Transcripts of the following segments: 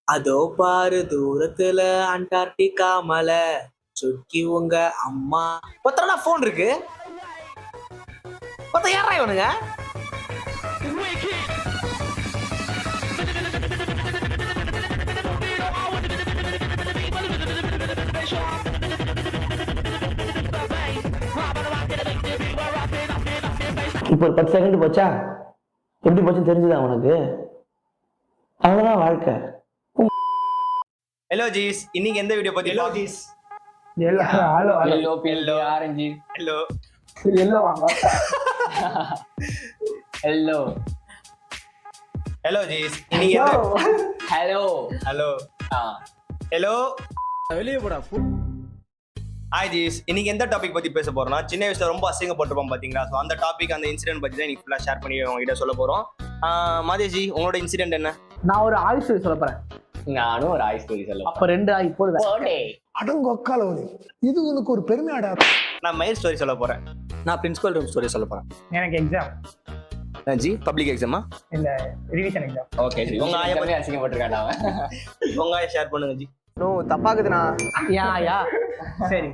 அதோ பாரு தூரத்துல அண்டார்டிகா மலை சுக்கி உங்க அம்மா ஒருத்தரடா போன் இருக்கு ஒருத்தர் யாரா இவனுங்க இப்போ ஒரு 10 செகண்ட் போச்சா, எப்படி போச்சுன்னு தெரிஞ்சுதா உனக்கு? அவ்வளோதான் வாழ்க்கை. ஹலோ ஜீஸ், இன்னைக்கு எந்த வீடியோ பத்தி? Hello juice, yellow orange hello hello hello juice, இன்னைக்கு ஹலோ ஹலோ ஹலோ வெளியே போடா. ஹாய் ஜீஸ், இன்னைக்கு எந்த டாபிக் பத்தி பேச போறோம்னா, சின்ன வயசுல ரொம்ப அசிங்கப்பட்டிருப்போம் பாத்தீங்களா? ஸோ அந்த டாபிக், அந்த இன்சிடென்ட் பத்தி தான் இன்னைக்கு ஃபுல்லா ஷேர் பண்ணி உங்ககிட்ட சொல்ல போறோம். மாதேஜி, உங்களோட இன்சிடென்ட் என்ன? நான் ஒரு ஆய் ஸ்டோரி சொல்ல போறேன். நானும் ஒரு ஆய் ஸ்டோரி சொல்ல அப்ப 2 ஆய் போடுவேன். அடங்கொக்காலவனி, இது உனக்கு ஒரு பெருமையாடா. நான் மயில் ஸ்டோரி சொல்ல போறேன். நான் பிரின்சிபல் ரூம் ஸ்டோரி சொல்ல போறேன். எனக்கு எக்ஸாம் ஜி, பப்ளிக் எக்ஸாமா? இல்ல, ரிவிஷன் எக்ஸாம். ஓகே, உங்க ஆயை பத்தி அசிங்கப்பட்டிருக்கான் அவன். உங்க ஆயை ஷேர் பண்ணுங்க ஜி. நோ தப்பாக்குதுண்ணா. யா சரி.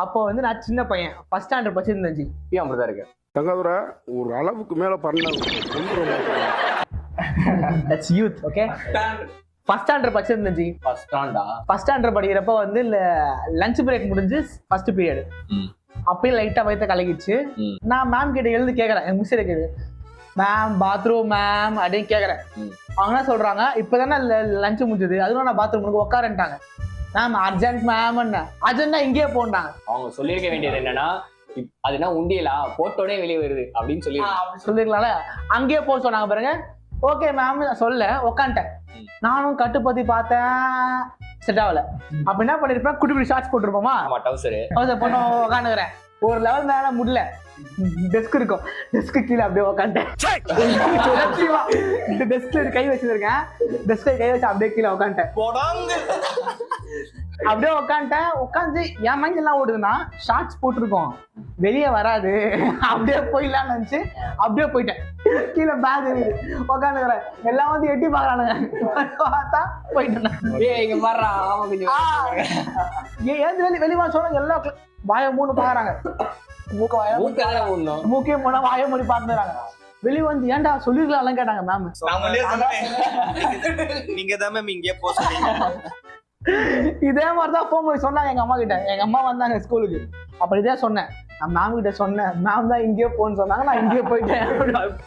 அப்போ வந்து நான் சின்ன பையன், ஃபர்ஸ்ட் ஸ்டாண்டர்ட் படிச்சிருந்தேன் ஜி. இப்பயும் அப்படிதான் இருக்கு. தங்கதுரை ஒரு அளவுக்கு மேல பண்ண that's youth. Okay, first standard படிச்சிருந்தேன் ஜி. ஃபர்ஸ்ட் ஸ்டாண்டர்ட் படிக்கிறப்ப வந்து லஞ்ச் பிரேக் முடிஞ்சு ஃபர்ஸ்ட் பீரியட். அப்பயும் லைட்டா வயிற்ற கலகிடுச்சு. நான் மேம் கிட்ட எழுந்து கேட்கறேன், என் மிஸ் கேக்குது, மேம் பாத்ரூம் மேம் அப்படின்னு கேட்கறேன். அவங்க என்ன சொல்றாங்க, இப்பதானே லஞ்ச் முடிஞ்சது, அதுவும் நான் பாத்ரூம் உட்காரன்ட்டாங்க. மேம் அர்ஜென்ட் மேம், அர்ஜென்டா இங்கேயே போண்டாங்க. அவங்க சொல்லியிருக்க வேண்டியது என்னன்னா, அதுனா உண்டியலா போட்டோடே வெளியே வருது அப்படின்னு சொல்லிருக்கலாம்ல. அங்கேயே போக சொன்னாங்க பாருங்க. ஓகே மேம் சொல்ல உக்காந்துட்டேன். நானும் கட்டுப்பத்தி பார்த்தேன், செட் ஆகல. அப்ப என்ன பண்ணிருப்பேன், குட்டி குட்டி ஷார்ட்ஸ் போட்டுருப்போமா, பொண்ணு உக்காந்துக்கிறேன். ஒரு லெவல் மேல முடியல, டெஸ்க் இருக்கும், டெஸ்க்கு கீழே அப்படியே உக்காந்துட்டேன். டெஸ்க்ல கை வச்சிருக்கேன், டெஸ்க்ல கை வச்சு அப்படியே கீழே உக்காந்துட்டேன். அப்படியே உட்காந்து என் மைண்ட் எல்லாம் ஓடுதுன்னா, ஷார்ட்ஸ் போட்டிருக்கோம் வெளியே வராது, அப்படியே போயிடலாம்னு நினைச்சு அப்படியே போயிட்டேன். கீழே பேக் இருக்குது, உட்காந்துக்கிறேன். எல்லாம் வந்து எட்டி பாக்குறானுங்க, பார்த்தா போயிட்டேன். ஏன் வெளிவா சொல்றாங்க, எல்லாம் வாய மூணு பாக்குறாங்க, மூக்கே மூணா வாய மூடி பாத்துறாங்க. வெளியே வந்து ஏன்டா சொல்லிருக்கலாம் கேட்டாங்க மேம். நீங்க தான் மேம் இங்கே போக சொன்னீங்க. இதே மாதிரிதான் போன் பண்ணி சொன்னாங்க எங்க அம்மா கிட்ட. எங்க அம்மா வந்தாங்க ஸ்கூலுக்கு, அப்ப இதே சொன்னேன். நான் மேம் கிட்ட சொன்னேன், மேம் தான் இங்கேயே போன்னு சொன்னாங்க, நான் இங்கேயே போயிட்டேன்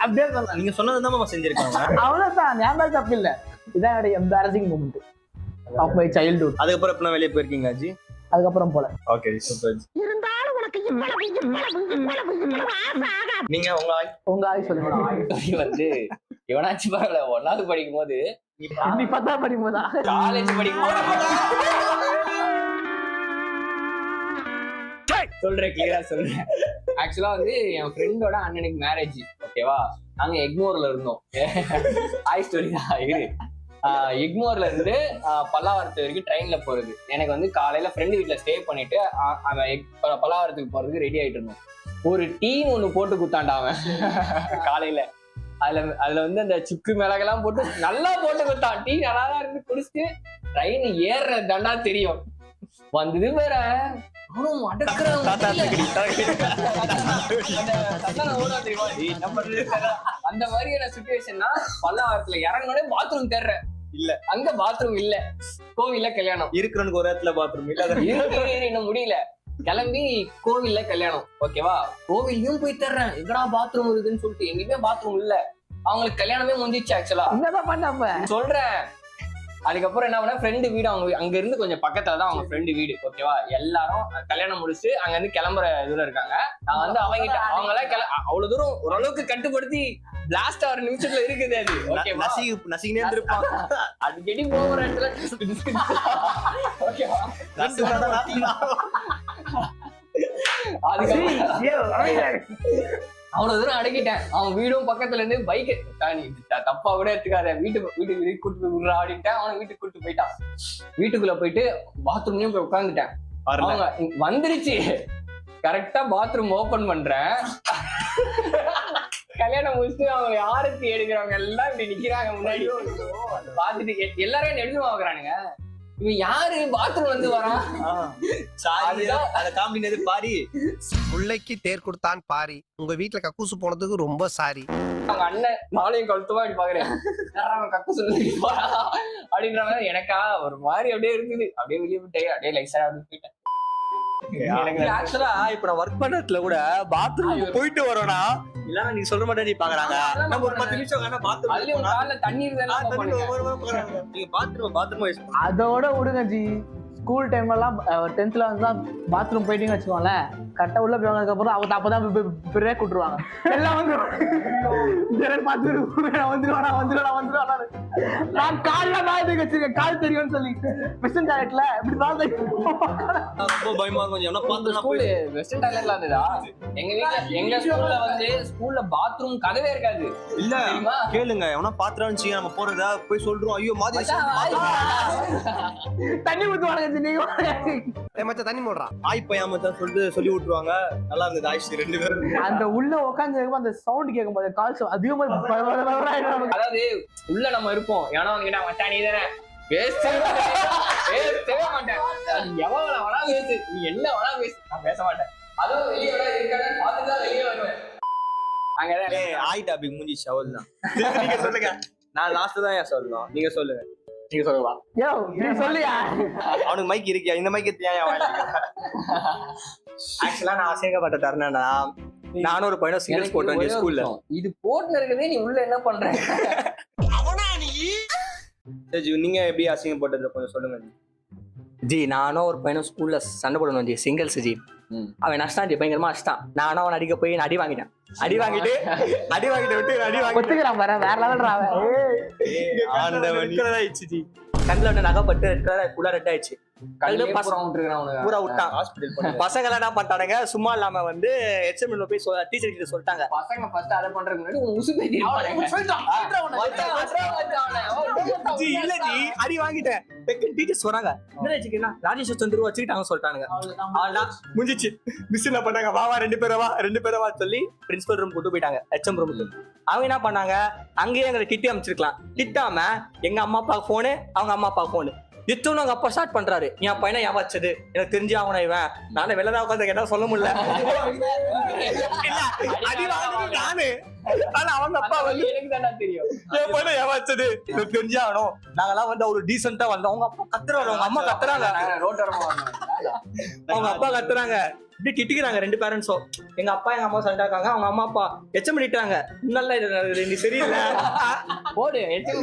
அப்படியே சொன்னேன். நீங்க சொன்னதுதான் செஞ்சிருக்காங்க. அவ்வளவுதான், ஞாபகம் தப்பு இல்ல. இதான் என்னோட embarrassing moment of my childhood. அதுக்கப்புறம் எப்ப வெளியே போயிருக்கீங்க ஜி? அதுக்கப்புறம் போல. Okay, super. இருந்தாலும் உனக்கு நீங்க உங்க ஆய் சொல்லுங்க. வந்து இவனாச்சு பரவாயில்ல, 1வது படிக்கும் போது, நீ 10வது படிக்கும் போதா, காலேஜ் படிக்கும் போது சொல்றேன், கிளியரா சொல்றேன். ஆக்சுவலா வந்து என் ஃப்ரெண்டோட அண்ணனுக்கு மேரேஜ். ஓகேவா, நாங்க எக்மோர்ல இருந்தோம். ஆய் ஸ்டோரி தான் இரு. எக்மோர்ல இருந்து பல்லாவரத்து வரைக்கும் ட்ரெயின்ல போறது. எனக்கு வந்து காலையில ஃப்ரெண்டு வீட்டுல ஸ்டே பண்ணிட்டு பல்லாவரத்துக்கு போறதுக்கு ரெடி ஆயிட்டு இருந்தோம். ஒரு டீம் ஒண்ணு போட்டு குத்தாண்டா அவன் காலையில. அதுல வந்து அந்த சுக்கு மிளகெல்லாம் போட்டு நல்லா போட்டு கொடுத்தான். டீ நல்லா தான் இருந்து குடிச்சிட்டு ட்ரெயின் ஏறுற தண்டா தெரியும் வந்தது வேற. அந்த மாதிரியான சிச்சுவேஷன்னா, பல்லாவரத்துல இறங்கனோட பாத்ரூம் தேடுறேன், இல்ல அங்க பாத்ரூம் இல்ல. கோவில்ல கல்யாணம், இருக்கிறவனுக்கு ஒரு இடத்துல பாத்ரூம் இல்ல, இன்னும் முடியல. கிளம்பி கோவில்ல கல்யாணம். ஓகேவா, கோவில்லையும் போய் தர்றேன், எங்கடா பாத்ரூம் இருக்குன்னு சொல்லிட்டு. எங்கேயுமே பாத்ரூம் இல்ல. அவங்களுக்கு கல்யாணமே முடிஞ்சிச்சு. ஆக்சுவலா என்னதான் பண்ண சொல்றேன். அதுக்கப்புறம் என்ன பண்ண, ஃப்ரெண்டு வீடு அவங்க அங்க இருந்து கொஞ்சம் பக்கத்துல தான் அவங்க ஃப்ரெண்டு வீடு. ஓகேவா, எல்லாரும் கல்யாணம் முடிச்சு அங்க இருந்து கிளம்புற இதுல இருக்காங்க. நான் வந்து அவங்கிட்ட அவங்களாம் அவ்வளவு தூரம் ஓரளவுக்கு கட்டுப்படுத்தி பிளாஸ்ட் ஆகிற நிமிஷத்துல இருக்குது அது. ஓகே, நசிக்கினே இருப்பான். அடிக்கடி போகிற இடத்துல ஓகேவா, அவ்வளவு தூரம் அடக்கிட்டேன். அவன் வீடும் பக்கத்துல இருந்து பைக்கு தப்பா கூட எடுத்துக்காத, வீட்டுக்கு கூட்டு போய் விடுறா அப்படின்ட்டு அவனை வீட்டுக்கு கூட்டு போயிட்டான். வீட்டுக்குள்ள போயிட்டு பாத்ரூம்லயும் போய் உட்காந்துட்டேன். அவங்க வந்துருச்சு, கரெக்டா பாத்ரூம் ஓபன் பண்றேன். கல்யாணம் முடிச்சுட்டு அவங்க ஆரத்தி எடுக்கிறவங்க எல்லாம் இப்படி நிக்கிறாங்க முன்னாடி பாத்துட்டு எல்லாரும் எழுதி வாங்குறானுங்க. இவன் யாரு பாத்ரூம் வந்து வரான்? அத காமெடி பாரி பிள்ளைக்கு தேர் கொடுத்தான் பாரி. உங்க வீட்டுல கக்கூசு போனதுக்கு ரொம்ப சாரி. அவங்க அண்ணன் நாளையும் கழுத்துவா இப்படி பாக்குறேன் கக்கு சொல்லி போறா அப்படின்ற மாதிரி எனக்கா ஒரு மாதிரி அப்படியே இருக்குது. அப்படியே வெளியே விட்டேன், அப்படியே லைசா அப்படி போயிட்டேன். ஆக்சுவலா இப்ப நான் ஒர்க் பண்றதுல கூட பாத்ரூம் போயிட்டு வரோம்னா இல்ல நீ சொல்ற மாதிரி பாக்குறாங்க. நம்ம ஒரு 10 நிமிஷம் அதுலயும் காலைல தண்ணி பாத்ரூம் அதோட விடுங்க ஜி. ஸ்கூல் டைம்லாம் 10th வந்துலாம் பாத்ரூம் போயிட்டீங்கன்னு வச்சுக்கோங்களேன், கரெக்டா உள்ள போனதுக்கு அப்புறம் அவங்க அப்பதான் பிரேக் விட்டுருவாங்க. எல்லாம் வந்து வந்துருவானா. நான் கால்ல பாய்ட்டு வச்சிருக்கேன், கால் தெரியும்னு சொல்லி வெஸ்டர்ன் டாய்லெட்ல இப்படி ரொம்ப பயமா கொஞ்சம் ஸ்கூல் வெஸ்டர்ன் டாய்லெட்ல இருந்ததா? எங்க ஸ்கூல்ல வந்து ஸ்கூல்ல பாத்ரூம் கதவே இருக்காது. இல்ல கேளுங்க, எவனா பாத்ரூம் நம்ம போறதா போய் சொல்றோம், ஐயோ மாதிரி தண்ணி ஊத்துவானுங்க. மச்சா தண்ணி போடுறா ஆய்ப்பையாம சொல்லிட்டு சொல்லி விட்டுருவாங்க. நல்லா இருந்தது ஆயிடுச்சு 2 பேரும். அந்த உள்ள உட்காந்து அந்த சவுண்ட் கேட்கும் போது கால் அதிகமா அதாவது உள்ள நம்ம இருப்போம், ஏன்னா அவங்க மச்சான் நீ தானே பேசவே மாட்டேன். எவ்வளவு வேணா பேசு, நீ என்ன வேணா பேசு, நான் பேச மாட்டேன். அதுவும் வெளியே பார்த்துதான் வெளியே வருவேன். அங்கதான் ஆய் டாபிக் முடிஞ்சிச்சு, அவ்வளவுதான். நீங்க சொல்லுங்க, நான் லாஸ்ட் தான் ஏன் சொல்லணும், நீங்க சொல்லுங்க. நீங்க சொல்லுவா சொல்லியா? அவனுக்கு மைக் இருக்கியா? இந்த மைக் ஆக்சுவலா நான் அசிங்கப்பட்ட தருணா, நானும் ஒரு பையனும் சிங்கிள்ஸ் போட்டேன் ஸ்கூல்ல. இது போட்டு இருக்கதே நீ உள்ள என்ன பண்ற? நீங்க எப்படி அசிங்கப்பட்டது கொஞ்சம் சொல்லுங்க ஜி. நானும் ஒரு பையனும் ஸ்கூல்ல சண்டை போடணும் ஜி, சிங்கிள்ஸ் ஜி. அவன் நஷ்டான் ஜி, பயங்கரமா நஷ்டான். நானும் அவன் அடிக்க போய் அடி வாங்கிட்டேன். அடி வாங்கிட்டு விட்டு அடி வாங்கி ஒத்துக்கிறான் பாரு, வேற லெவல்ரா ஆயிடுச்சு ஜி. கண்ணுல ஒண்ணு நகைப்பட்டு ரெட் ஆயிடுச்சு. பூரா விட்டான். பசங்க எல்லாம் என்ன பண்ணிட்டானுங்க, சும்மா இல்லாம வந்து HM போய் டீச்சர் கிட்ட சொல்லிட்டாங்க. பசங்க ஃபர்ஸ்ட் அத பண்றதுக்கு முன்னாடி உன் உசு பேத்தி இல்ல ஜி, அடி வாங்கிட்டேன். டீச்சர்ஸ் வராங்க, என்ன ராஜேஷ் சந்திரு வச்சுக்கிட்டாங்க சொல்லிட்டானுங்க. அவ்வளவுதான் முடிஞ்சிச்சு. மிஸ் என்ன பண்ணாங்க, வா 2 பேரும் வா சொல்லி பிரின்சிபல் ரூம் கூட்டு போயிட்டாங்க, HM ரூமுக்கு. அவங்க என்ன பண்ணாங்க, அங்கேயே எங்களை திட்டி அமைச்சிருக்கலாம். திட்டாம எங்க அம்மா அப்பா போனு, அவங்க அம்மா அப்பா போனு எத்தோன்னு அவங்க அப்பா ஸ்டார்ட் பண்றாரு. என் பையனை ஏமாச்சது எனக்கு தெரிஞ்சு அவனை இவன் நானே வெளிலதான் உட்காந்து கேட்டா சொல்ல முடியல. அடி வாங்கினது நானு, ஆனா அவங்க அப்பா வந்து எனக்கு தானே தெரியும் என் பையனை ஏமாச்சது எனக்கு தெரிஞ்சாகணும். நாங்கெல்லாம் வந்து ஒரு டீசென்ட்டா வந்தோம். அவங்க அப்பா கத்துறாரு, அவங்க அம்மா கத்துறாங்க, அவங்க அப்பா கத்துறாங்க. இப்படி திட்டிக்கிறாங்க 2 பேரண்ட்ஸும். எங்க அப்பா எங்க அம்மா சண்டை இருக்காங்க, அவங்க அம்மா அப்பா HM பண்ணிட்டாங்க. நல்லா நீ சரியில்லை போடு HM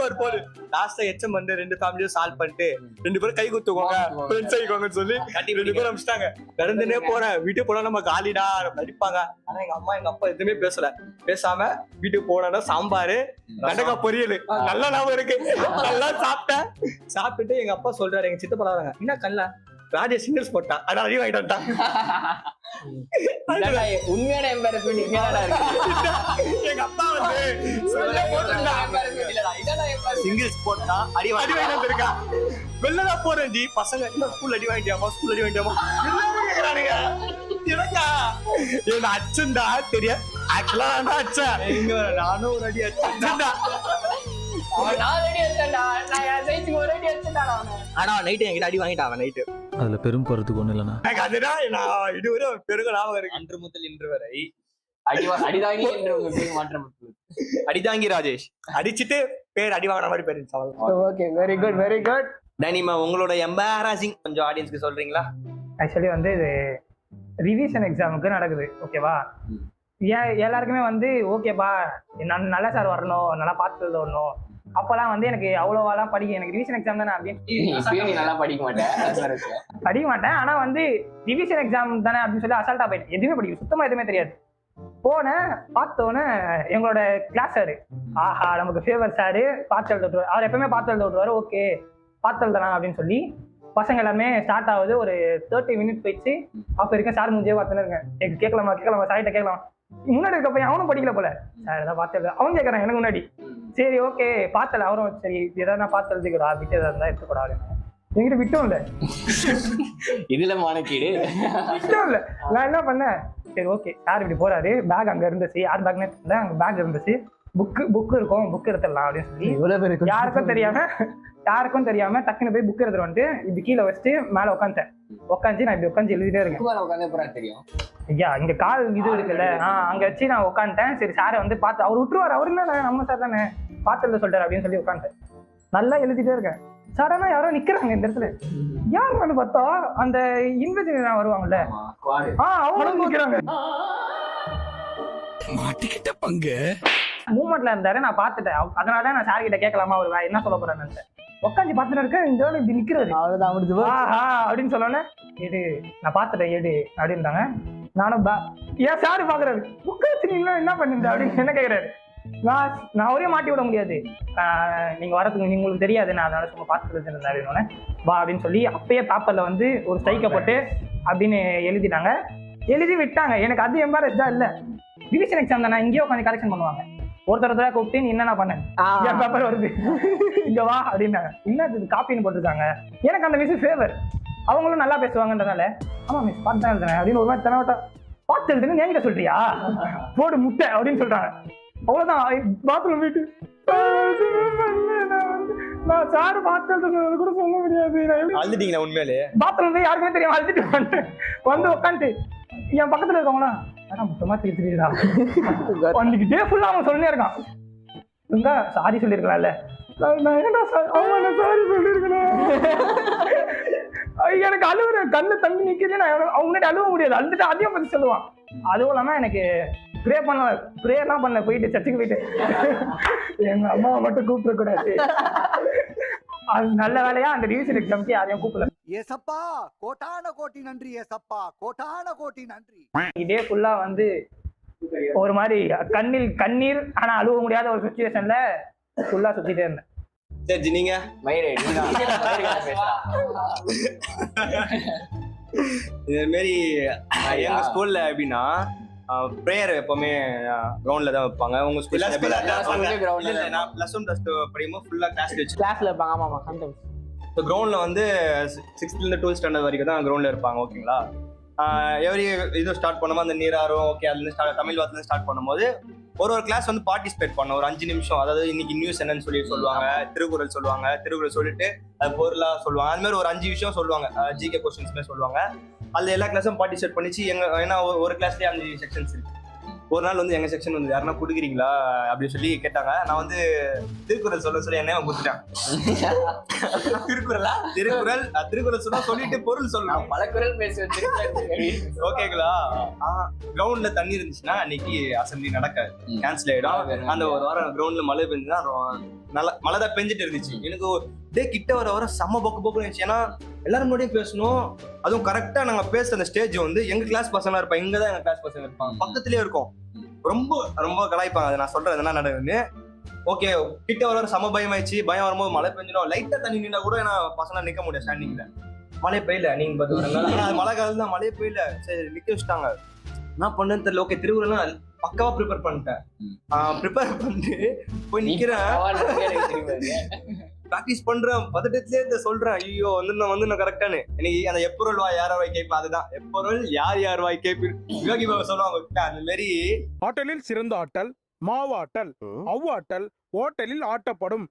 ஒரு போடு. லாஸ்டா HM வந்து 2 ஃபேமிலியும் சால்வ் பண்ணிட்டு 2 பேரும் கை குத்துக்கோங்க, ஃப்ரெண்ட்ஸ் ஆயிக்கோங்கன்னு சொல்லி 2 பேரும் அமிச்சிட்டாங்க. கடந்துனே போறேன், வீட்டுக்கு போனா நம்ம காலிடா அடிப்பாங்க. ஆனா எங்க அம்மா எங்க அப்பா எதுவுமே பேசாம வீட்டுக்கு போனா சாம்பாரு வெண்டைக்காய் பொரியல் நல்லா ஞாபகம் இருக்கு. நல்லா சாப்பிட்டுட்டு எங்க அப்பா சொல்றாரு, எங்க சித்தப்பா வராங்க, என்ன கண்ணா ராஜேஷ் சிங்கிள்ஸ் போட்டான், அதான் அடி வாங்கிட்டான். உண்மையான எம்பாரஸ்மெண்ட் எங்க அப்பா வந்து சிங்கிள்ஸ் போட்டா அடி வாங்கிட்டு இருக்கான். வெளிலதான் போறேன் ஜி. பசங்க இன்னும் ஸ்கூல் அடி வாங்கிட்டியாமா, ஸ்கூல் அடி வாங்கிட்டியாமா கேக்குறானுங்க. எனக்கா என்ன அச்சன்டா தெரியும். ஆக்சுவலா நான் அச்சேன், நானும் ஒரு அடி அச்சன்டா. ஆனா நைட்டு என்கிட்ட அடி வாங்கிட்டான். நைட்டு அதுல பெரும் போறதுக்கு ஒண்ணு இல்லைண்ணா. அதுதான் நான் இதுவரை பெருக ஞாபகம் இருக்கு. அன்று முதல் இன்று வரை அடிதாங்கி என்று உங்க பேர் மாற்றம். அடிதாங்கி ராஜேஷ் அடிச்சுட்டு பேர் அடி வாங்கின மாதிரி பேர். Okay, very good. டனிமா, உங்களோட எம்பாரசிங் கொஞ்சம் ஆடியன்ஸ்க்கு சொல்றீங்களா? ஆக்சுவலி வந்து இது ரிவிஷன் எக்ஸாமுக்கு நடக்குது, ஓகேவா? எல்லாருக்குமே வந்து ஓகேப்பா நல்லா சார் வரணும், நல்லா பார்த்து வரணும். அப்பெல்லாம் வந்து எனக்கு அவ்வளோவாலாம் எனக்கு ரிவிஷன் எக்ஸாம் தானே அப்படின்னு நல்லா படிக்க மாட்டேன். ஆனா வந்து ரிவிஷன் எக்ஸாம் தானே அப்படின்னு சொல்லி அசால்ட்டா போயிட்டு எதுவுமே படிக்கும், சுத்தமா எதுவுமே தெரியாது. போனேன், பார்த்தோன்னே எங்களோட கிளாஸ் சாரு, ஆஹா நமக்கு ஃபேவர் சாரு பார்த்து எழுத விட்டுருவாரு. அவர் எப்பவுமே பார்த்து எழுத விட்டுருவாரு. ஓகே பார்த்து எழுதலாம் அப்படின்னு சொல்லி பசங்க எல்லாமே ஸ்டார்ட் ஆகுது. ஒரு 30 மினிட்ஸ் போயிடுச்சு. அப்ப இருக்க சார் முடிஞ்சே பார்த்துன்னு இருக்கேன். கேட்கலாமா சார்கிட்ட கேட்கலாம். முன்னாடி இருக்க பையன் அவனும் படிக்கல போல. சார் ஏதாவது பார்த்து அவன் கேட்கறான் எனக்கு முன்னாடி. சரி ஓகே பார்த்தல அவரும் சரி ஏதாவது நான் பார்த்து எழுதிக்கூடா விட்டு எதாவது இருந்தா எடுத்துக்கூடா அப்படின்னு என்கிட்ட விட்டும் இல்லை இதுல மானக்கீடு. விட்டும் இல்லை. நான் என்ன பண்ணேன், சரி ஓகே சார் இப்படி போறாரு, பேக் அங்க இருந்துச்சு, யார் பேக்னே தெரியல, அங்க பேக் இருந்துச்சு, புக் இருக்கும், புக் எடுத்துடலாம் அப்படின்னு சொல்லி இவ்வளவு பேருக்கு யாருக்கும் தெரியாம டக்குன்னு போய் புக் எடுத்துட்டு வந்துட்டு இப்படி கீழே வச்சுட்டு மேல உட்காந்துட்டேன். நான் இப்படி உட்காந்து எழுதிட்டே இருக்கேன். உட்காந்து அப்புறம் தெரியும் ஐயா இங்க கால் இது இருக்குல்ல, அங்க வச்சு நான் உட்காந்துட்டேன். சரி சாரை வந்து பார்த்து அவர் விட்டுருவாரு, அவரு என்ன நம்ம சார் தானே பார்த்து சொல்லிட்டாரு அப்படின்னு சொல்லி உட்காந்துட்டேன். நல்லா எழுதிட்டே இருக்கேன். சடனா யாரோ நிக்கிறாங்க இந்த இடத்துல. யாருன்னு பார்த்தா அந்த இன்வெஸ்டிகேஷன் வருவாங்கல்ல, அவங்களும் நிக்கிறாங்க. மாட்டிக்கிட்ட பங்கு மூமெண்ட்ல இருந்தாரு, நான் பார்த்துட்டேன். அதனாலதான் நான் சார் கிட்ட கேட்கலாமா அவர் என்ன சொல்ல போறான்னு உட்காந்து பார்த்துட்டு இருக்கேன். இந்த இப்படி நிக்கிறாரு. அப்படின்னு சொன்னோன்னே எடு நான் பார்த்துட்டேன் எடு அப்படின்றாங்க. நானும் ஏன் சாரு பாக்குறாரு, புக்க வச்சுருந்தீங்களா என்ன பண்ணுங்க அப்படின்னு என்ன கேட்கறாரு. நான் அவரே மாட்டி விட முடியாது, நீங்க வரதுக்கு உங்களுக்கு தெரியாது, நான் அதனால சும்மா பார்த்துட்டு இருந்தேன் வா அப்படின்னு சொல்லி அப்பயே பேப்பர்ல வந்து ஒரு ஸ்ட்ரைக்கை போட்டு அப்படின்னு எழுதிட்டாங்க. எழுதி விட்டாங்க. எனக்கு அது எம்பாரஸ் தான் இல்லை. ரிவிஷன் எக்ஸாம் தானே, இங்கேயே உட்காந்து கரெக்ஷன் பண்ணுவாங்க. ஒருத்தர் கூப்பிட்டு நீ என்னென்ன பண்ண, என் பேப்பர் வருது இங்க வா அப்படின்னாங்க. என்ன காப்பின்னு போட்டிருக்காங்க. எனக்கு அந்த மிஸ் ஃபேவர், அவங்களும் நல்லா பேசுவாங்கன்றதால ஆமா மிஸ் பார்த்து தான் எழுதுனேன் அப்படின்னு ஒரு மாதிரி தனவட்டா பார்த்து எழுதுன்னு என்கிட்ட சொல்றியா போடு முட்டை அப்படின்னு சொல்றாங்க. அவ்வளவுதான். பாத்ரூம் போயிட்டு நான் சாரு பார்த்து எழுதுனது கூட சொல்ல முடியாது. அழுதுட்டீங்களா உண்மையிலே? பாத்ரூம் போய் யாருக்குமே தெரியும் அழுதுட்டு வந்து உட்காந்துட்டு என் பக்கத்துல இருக்கவங்களா முட்டமா தெரியுதுடா அன்னைக்கு டே ஃபுல்லா அவன் சொல்லினே இருக்கான். சாரி சொல்லிருக்கலாம்ல, சாரி சொல்லிருக்கேன். எனக்கு அழுவுற கண்ணு தண்ணி நிக்குது, நான் அவங்க முன்னாடி அழுவ முடியாது, அழுதுட்டு அதையும் பத்தி சொல்லுவான். அதுவும் இல்லாம எனக்கு ப்ரேயர்லாம் பண்ண போயிட்டு சர்ச்சுக்கு போயிட்டு எங்க அம்மாவை மட்டும் கூப்பிட கூடாது. அது நல்ல வேலையா அந்த டிவிஷன் எக்ஸாம்க்கு யாரையும் கூப்பிடல. ஏசப்பா கோட்டான கோட்டி நன்றி, ஏசப்பா கோட்டான கோட்டி நன்றி. இதே ஃபுல்லா வந்து ஒரு மாதிரி கண்ணில் கண்ணீர் ஆனா அழுவ முடியாத ஒரு சுச்சுவேஷன்ல ஃபுல்லா சுத்திட்டே இருந்தேன். சரி நீங்க இது மாரி எங்க ஸ்கூல்ல எப்படின்னா ப்ரேயர் எப்பவுமே கிரவுண்ட்ல தான் வைப்பாங்க. உங்க ஸ்கூல்ல நான் +1 +2 படிக்கும்போது ஃபுல்லா கிளாஸ்ல இருப்பாங்க. ஆமா ஆமா. கிரவுண்ட்ல வந்து 6th இருந்து 12th ஸ்டாண்டர்ட் வரைக்கும் தான் கிரவுண்ட்ல இருப்பாங்க. ஓகேங்களா? எவரி இது ஸ்டார்ட் பண்ணும்போது அந்த நீராரும் ஓகே அதுலேருந்து தமிழ் வாரத்துலேருந்து ஸ்டார்ட் பண்ணும்போது ஒரு கிளாஸ் வந்து பார்ட்டிசிபேட் பண்ணோம். ஒரு 5 நிமிஷம், அதாவது இன்னைக்கு நியூஸ் என்னன்னு சொல்லி சொல்லுவாங்க, திருக்குறள் சொல்லுவாங்க, திருக்குறள் சொல்லிட்டு அது பொருளா சொல்லுவாங்க. அது மாதிரி ஒரு 5 விஷயம் சொல்லுவாங்க, ஜிகே கொஸ்டின்ஸ்மே சொல்லுவாங்க. அதுல எல்லா கிளாஸும் பார்ட்டிசிபேட் பண்ணிச்சு. ஏன்னா ஒரு கிளாஸ்லேயே 5 செக்ஷன்ஸ் இருக்கு. ஒரு நாள் வந்து எங்க செக்ஷன் வந்து யாருன்னா குடுக்குறீங்களா அப்படின்னு சொல்லி கேட்டாங்க. நான் வந்து திருக்குறள் சொல்ல சொல்லி என்ன கொடுத்துட்டேன். திருக்குறள் சொன்னா சொல்லிட்டு பொருள் சொல்லணும். பல குரல் பேசுவேன். ஓகேங்களா? கிரவுண்ட்ல தண்ணி இருந்துச்சுன்னா அன்னைக்கு அசம்பிளி நடக்காது, கேன்சல் ஆயிடும். அந்த ஒரு வாரம் கிரவுண்ட்ல மழை பெஞ்சுன்னா நல்லா மழை தான் பெஞ்சிட்டு இருந்துச்சு. எனக்கு டே கிட்ட வர செம்ம போக்கு இருந்துச்சு. ஏன்னா எல்லாரும் முன்னாடியும் பேசணும். அதுவும் கரெக்டா நாங்க பேசுற அந்த ஸ்டேஜ் வந்து எங்க கிளாஸ் பசங்க இருப்பாங்க, இங்கதான் எங்க கிளாஸ் பசங்க இருப்பாங்க, பக்கத்துலயே இருக்கும். ரொம்ப ரொம்ப கலாய்ப்பாங்க. அதை நான் சொல்றது என்ன நடக்குதுன்னு. ஓகே கிட்ட வர செம பயம் ஆயிடுச்சு. பயம் வரும்போது மழை பெஞ்சிடும். லைட்டா தண்ணி நின்னா கூட ஏன்னா பசங்க நிக்க முடியாது ஸ்டாண்டிங்ல. மழை பெய்யல, நீங்க பாத்து மழை காலம் தான், மழையே பெய்யல. சரி நிக்க வச்சுட்டாங்க. என்ன பண்ணுன்னு தெரியல. ஓகே திருக்குறள் பக்காவா ப்ரிப்பேர் பண்ணிட்டேன். ப்ரிப்பேர் பண்ணிட்டு போய் நிக்கிறேன், ப்ராக்டிஸ் பண்றேன். பதட்டத்திலே சொல்றேன், ஐயோ வந்து நான் கரெக்டானு. எனக்கு அந்த எப்பொருள் வாய் யார் வாய் கேட்பேன், அதுதான் எப்பொருள் யார் வாய் கேட்பேன். யோகி பாபா சொல்லுவாங்க அந்த மாதிரி. ஆட்டலில் சிறந்த ஆட்டல் மாவாட்டல், அவ்வாட்டல் ஓட்டலில் ஆட்டப்படும்.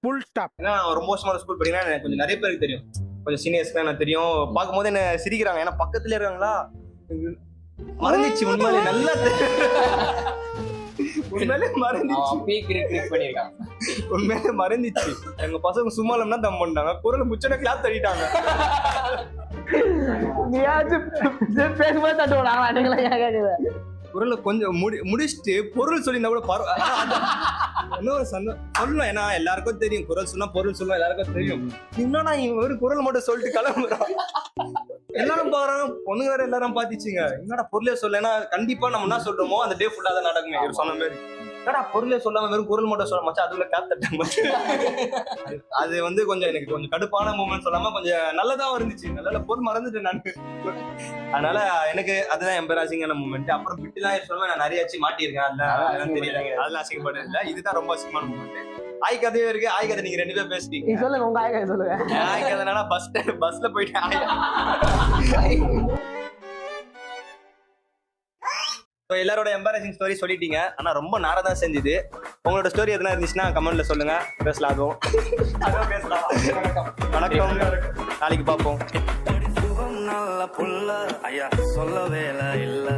Full stop. ஏன்னா ரொம்ப வருஷமான ஸ்கூல் படிக்கிறேன், எனக்கு கொஞ்சம் நிறைய பேருக்கு தெரியும், கொஞ்சம் சீனியர்ஸ்க்கு எனக்கு தெரியும். பார்க்கும்போது என்ன சிரிக்கிறாங்க, ஏன்னா பக்கத்துல இருக்காங்களா. மறந்துச்சு உண்மையிலே, நல்லா உண்மையிலே மறந்துச்சு. எங்க பசங்க சும்மாலம்னா தம் பண்ணாங்க, குரல் முச்சனை கிளாப் தள்ளிட்டாங்க. குரலை கொஞ்சம் முடிச்சுட்டு பொருள் சொல்லியிருந்தா கூட இன்னொரு சொல்லணும். ஏன்னா எல்லாருக்கும் தெரியும் குரல் சொன்னா பொருள் சொல்லணும், எல்லாருக்கும் தெரியும். இன்னொன்னா இவங்க ஒரு குரல் மட்டும் சொல்லிட்டு கிளம்புறான். எல்லாரும் பாக்குறாங்க, பொண்ணுங்க வேற எல்லாரும் பாத்திச்சுங்க. என்னடா பொருளே சொல்ல. ஏன்னா கண்டிப்பா நம்ம என்ன சொல்றோமோ அந்த டே ஃபுல்லா தான் நடக்குங்க. இவர் சொன்ன மாதிரி என்னடா பொருளே சொல்லாம வெறும் பொருள் மட்டும் சொல்ல மச்சான் அதுல காத்தட்டேன். அது வந்து கொஞ்சம் எனக்கு கொஞ்சம் கடுப்பான மூமெண்ட் சொல்லாம கொஞ்சம் நல்லதா இருந்துச்சு. நல்ல பொருள் மறந்துட்டேன் நான். அதனால எனக்கு அதுதான் எம்பராசிங்கான மூமெண்ட். அப்புறம் பிட்டுலாம் சொல்லுவேன் நான் நிறைய மாட்டியிருக்கேன். அதெல்லாம் தெரியல, அதெல்லாம் அசிங்கப்பட்டது இல்லை. இதுதான் ரொம்ப அசிங்கமான மூமெண்ட். ஆய் கதையும் இருக்கு. ஆய் கதை நீங்க 2 பேரும் பேசிட்டீங்க. சொல்லுங்க உங்க ஆய் கதை சொல்லுங்க. ஆய் கதை என்னன்னா பஸ்ல போயிட்டேன். எல்லாரோட எம்பாரசிங் ஸ்டோரி சொல்லிட்டீங்க. ஆனா ரொம்ப நாரதான் செஞ்சுது. உங்களோட ஸ்டோரி எதுனா இருந்துச்சுன்னா கமெண்ட்ல சொல்லுங்க, பேசலாம். அதுவும் பேசலாம். வணக்கம், நாளைக்கு பார்ப்போம். நல்ல புள்ள ஐயா சொல்ல வேலை இல்ல